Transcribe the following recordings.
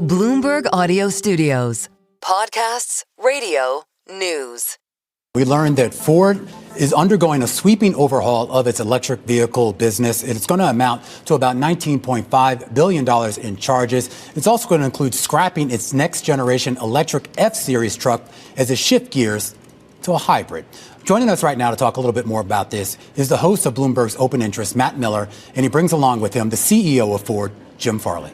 Bloomberg Audio Studios. Podcasts, radio, news. We learned that Ford is undergoing a sweeping overhaul of its electric vehicle business. It's going to amount to about $19.5 billion in charges. It's also going to include scrapping its next generation electric F-Series truck as it shifts gears to a hybrid. Joining us right now to talk a little bit more about this is the host of Bloomberg's Open Interest, Matt Miller, and he brings along with him the CEO of Ford, Jim Farley.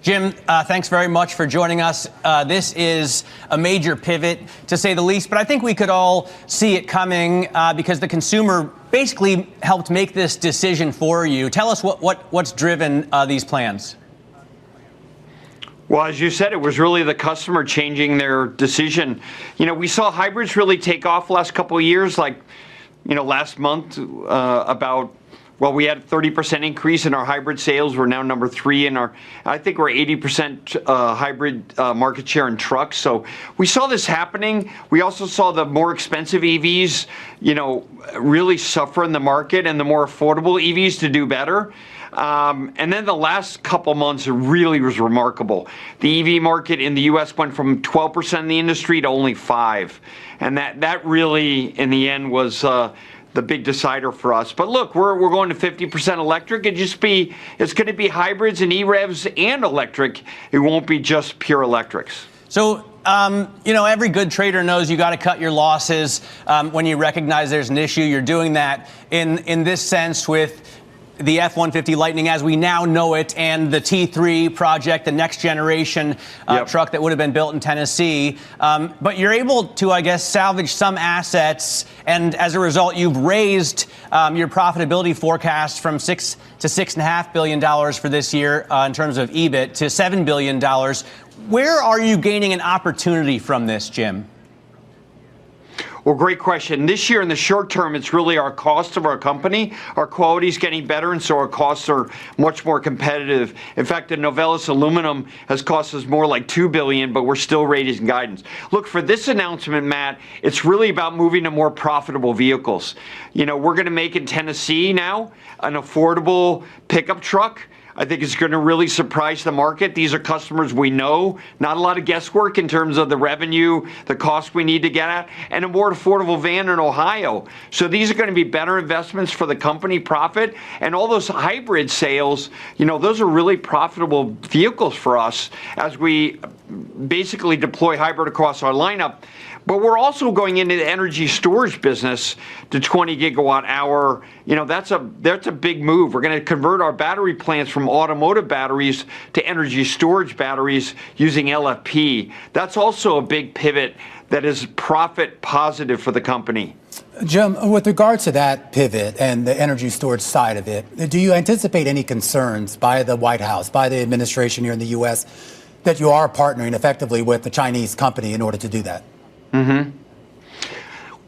Jim, thanks very much for joining us. This is a major pivot, to say the least, but I think we could all see it coming because the consumer basically helped make this decision for you. Tell us what's driven these plans. Well, as you said, it was really the customer changing their decision. You know, we saw hybrids really take off last couple of years, like, you know, last month we had a 30% increase in our hybrid sales. We're now number 3 in I think we're 80% hybrid market share in trucks. So we saw this happening. We also saw the more expensive EVs, you know, really suffer in the market and the more affordable EVs to do better. And then the last couple months really was remarkable. The EV market in the U.S. went from 12% in the industry to only 5%. And that really, in the end, was the big decider for us. But look, we're going to 50% electric. It's going to be hybrids and E-Revs and electric. It won't be just pure electrics. So, you know, every good trader knows you got to cut your losses when you recognize there's an issue. You're doing that in this sense with the F-150 Lightning as we now know it, and the T3 project, the next generation truck that would have been built in Tennessee. But you're able to, I guess, salvage some assets, and as a result, you've raised your profitability forecast from $6 to $6.5 billion for this year in terms of EBIT to $7 billion. Where are you gaining an opportunity from this, Jim? Well, great question. This year, in the short term, it's really our cost of our company. Our quality is getting better, and so our costs are much more competitive. In fact, the Novelis aluminum has cost us more like $2 billion, but we're still raising guidance. Look, for this announcement, Matt, it's really about moving to more profitable vehicles. You know, we're going to make in Tennessee now an affordable pickup truck. I think it's going to really surprise the market. These are customers we know. Not a lot of guesswork in terms of the revenue, the cost we need to get at, and a more affordable van in Ohio. So these are going to be better investments for the company profit. And all those hybrid sales, you know, those are really profitable vehicles for us as we basically deploy hybrid across our lineup. But we're also going into the energy storage business to 20 gigawatt hour. You know, that's a big move. We're going to convert our battery plants from automotive batteries to energy storage batteries using LFP. That's also a big pivot that is profit positive for the company. Jim, with regards to that pivot and the energy storage side of it, do you anticipate any concerns by the White House, by the administration here in the U.S., that you are partnering effectively with the Chinese company in order to do that? Mm-hmm.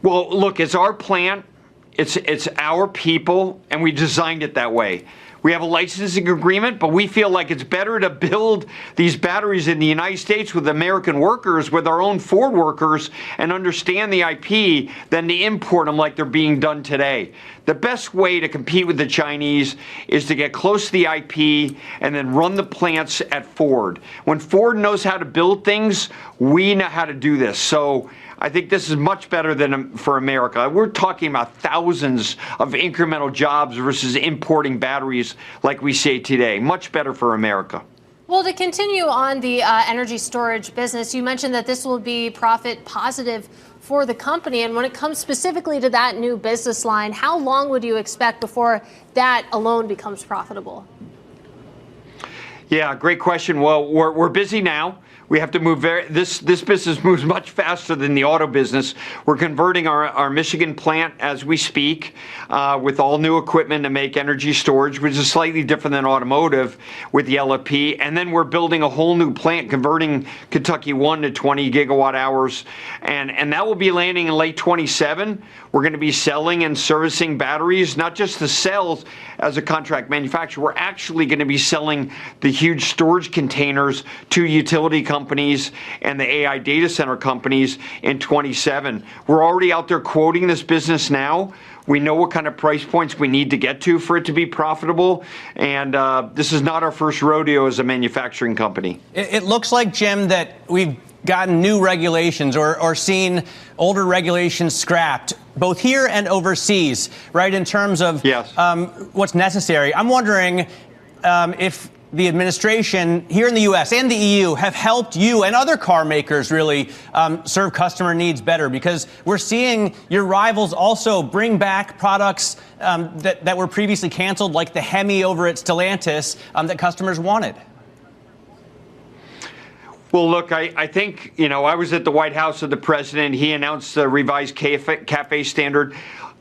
Well, look, it's our plant, it's our people, and we designed it that way. We have a licensing agreement, but we feel like it's better to build these batteries in the United States with American workers, with our own Ford workers, and understand the IP than to import them like they're being done today. The best way to compete with the Chinese is to get close to the IP and then run the plants at Ford. When Ford knows how to build things, we know how to do this. So I think this is much better than for America. We're talking about thousands of incremental jobs versus importing batteries like we say today. Much better for America. Well, to continue on the energy storage business, you mentioned that this will be profit positive for the company. And when it comes specifically to that new business line, how long would you expect before that alone becomes profitable? Yeah, great question. Well, we're busy now. We have to move this business moves much faster than the auto business. We're converting our Michigan plant as we speak with all new equipment to make energy storage, which is slightly different than automotive with the LFP. And then we're building a whole new plant, converting Kentucky 1 to 20 gigawatt hours. And that will be landing in late 27. We're going to be selling and servicing batteries, not just the cells as a contract manufacturer. We're actually going to be selling the huge storage containers to utility companies and the AI data center companies in 27. We're already out there quoting this business now. We know what kind of price points we need to get to for it to be profitable. And this is not our first rodeo as a manufacturing company. It looks like, Jim, that we've gotten new regulations or seen older regulations scrapped, both here and overseas, right, in terms of what's necessary. I'm wondering if the administration here in the U.S. and the EU have helped you and other car makers really serve customer needs better, because we're seeing your rivals also bring back products that were previously canceled, like the Hemi over at Stellantis, that customers wanted. Well, look, I think, I was at the White House with the president. He announced the revised CAFE standard.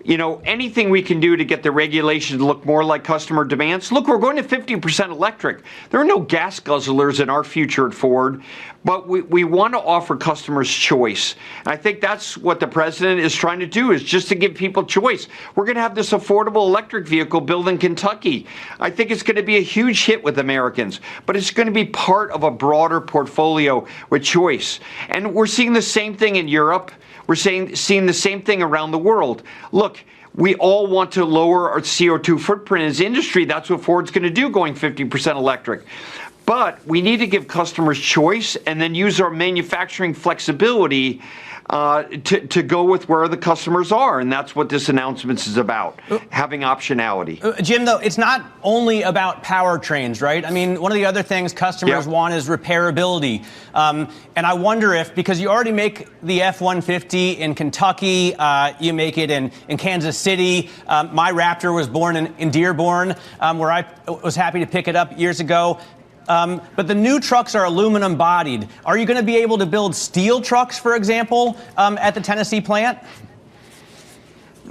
Anything we can do to get the regulations to look more like customer demands. Look, we're going to 50% electric. There are no gas guzzlers in our future at Ford, but we want to offer customers choice. And I think that's what the president is trying to do, is just to give people choice. We're going to have this affordable electric vehicle built in Kentucky. I think it's going to be a huge hit with Americans, but it's going to be part of a broader portfolio with choice. And we're seeing the same thing in Europe. We're seeing the same thing around the world. Look, we all want to lower our CO2 footprint as industry. That's what Ford's going to do, going 50% electric. But we need to give customers choice and then use our manufacturing flexibility to go with where the customers are. And that's what this announcement is about, having optionality. Jim, though, it's not only about powertrains, right? I mean, one of the other things customers want is repairability. And I wonder if, because you already make the F-150 in Kentucky, you make it in Kansas City. My Raptor was born in Dearborn, where I was happy to pick it up years ago. But the new trucks are aluminum bodied. Are you going to be able to build steel trucks, for example, at the Tennessee plant?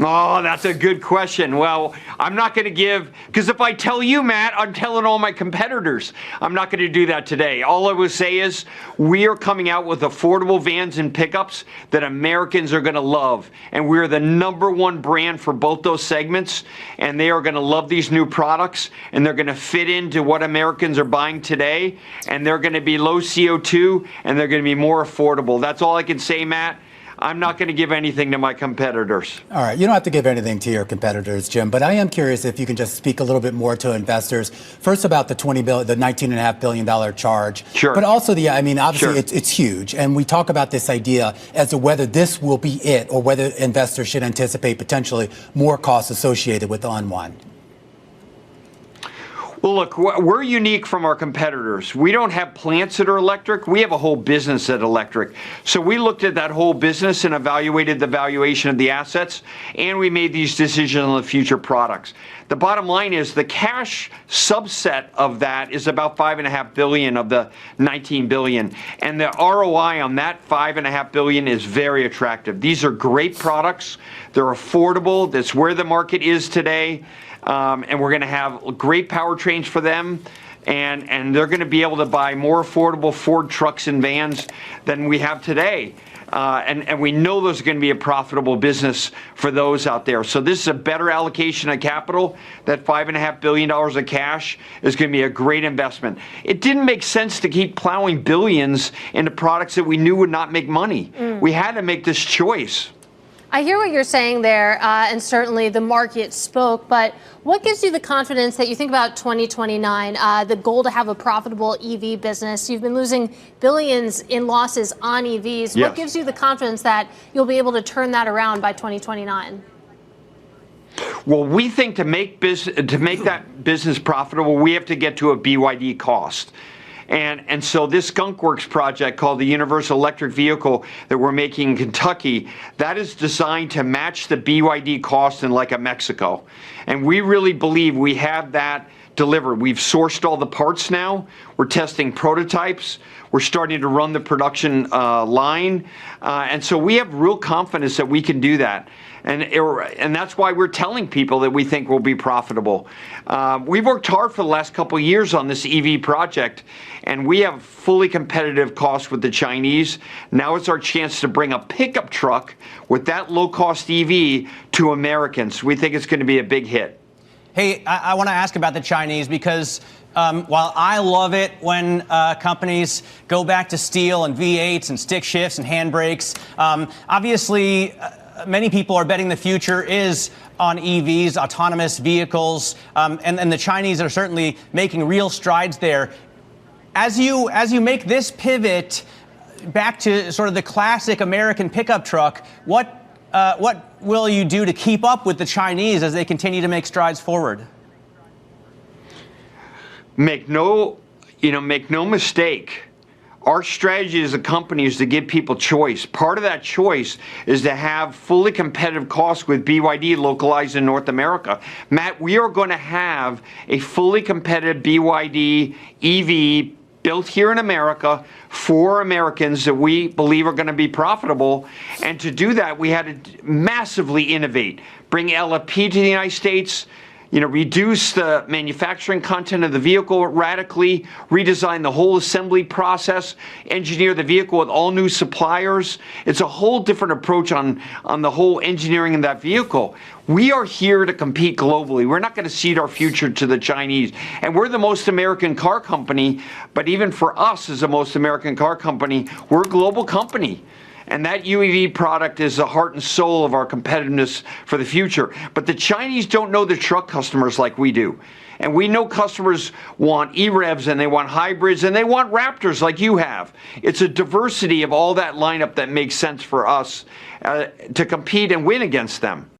Oh, that's a good question. Well, I'm not going to give, because if I tell you, Matt, I'm telling all my competitors. I'm not going to do that today. All I will say is we are coming out with affordable vans and pickups that Americans are going to love. And we're the #1 brand for both those segments. And they are going to love these new products. And they're going to fit into what Americans are buying today. And they're going to be low CO2. And they're going to be more affordable. That's all I can say, Matt. I'm not going to give anything to my competitors. All right. You don't have to give anything to your competitors, Jim, but I am curious if you can just speak a little bit more to investors. First, about the $19.5 billion charge. Sure. But also, obviously, it's huge. And we talk about this idea as to whether this will be it or whether investors should anticipate potentially more costs associated with the unwind. Well, look, we're unique from our competitors. We don't have plants that are electric. We have a whole business that's electric. So we looked at that whole business and evaluated the valuation of the assets, and we made these decisions on the future products. The bottom line is the cash subset of that is about $5.5 billion of the $19 billion. And the ROI on that $5.5 billion is very attractive. These are great products. They're affordable. That's where the market is today. And we're going to have great powertrains for them, and they're going to be able to buy more affordable Ford trucks and vans than we have today. And we know there's going to be a profitable business for those out there. So this is a better allocation of capital. That $5.5 billion of cash is going to be a great investment. It didn't make sense to keep plowing billions into products that we knew would not make money. We had to make this choice. I hear what you're saying there, and certainly the market spoke, but what gives you the confidence that you think about 2029, the goal to have a profitable EV business? You've been losing billions in losses on EVs. Yes. What gives you the confidence that you'll be able to turn that around by 2029? Well, we think to make that business profitable, we have to get to a BYD cost. And so this Skunk Works project called the Universal Electric Vehicle that we're making in Kentucky, that is designed to match the BYD cost in like a Mexico. And we really believe we have that delivered. We've sourced all the parts now. We're testing prototypes. We're starting to run the production line. And so we have real confidence that we can do that. And that's why we're telling people that we think we'll be profitable. We've worked hard for the last couple of years on this EV project, and we have fully competitive costs with the Chinese. Now it's our chance to bring a pickup truck with that low-cost EV to Americans. We think it's going to be a big hit. Hey, I want to ask about the Chinese because while I love it when companies go back to steel and V8s and stick shifts and handbrakes, obviously many people are betting the future is on EVs, autonomous vehicles, and the Chinese are certainly making real strides there. As you make this pivot back to sort of the classic American pickup truck, what will you do to keep up with the Chinese as they continue to make strides forward? Make no mistake. Our strategy as a company is to give people choice. Part of that choice is to have fully competitive costs with BYD localized in North America. Matt, we are going to have a fully competitive BYD EV built here in America for Americans that we believe are going to be profitable. And to do that, we had to massively innovate, bring LFP to the United States, reduce the manufacturing content of the vehicle radically, redesign the whole assembly process, engineer the vehicle with all new suppliers. It's a whole different approach on the whole engineering of that vehicle. We are here to compete globally. We're not going to cede our future to the Chinese. And we're the most American car company, but even for us as the most American car company, we're a global company. And that UEV product is the heart and soul of our competitiveness for the future. But the Chinese don't know their truck customers like we do. And we know customers want E-Revs and they want hybrids and they want Raptors like you have. It's a diversity of all that lineup that makes sense for us to compete and win against them.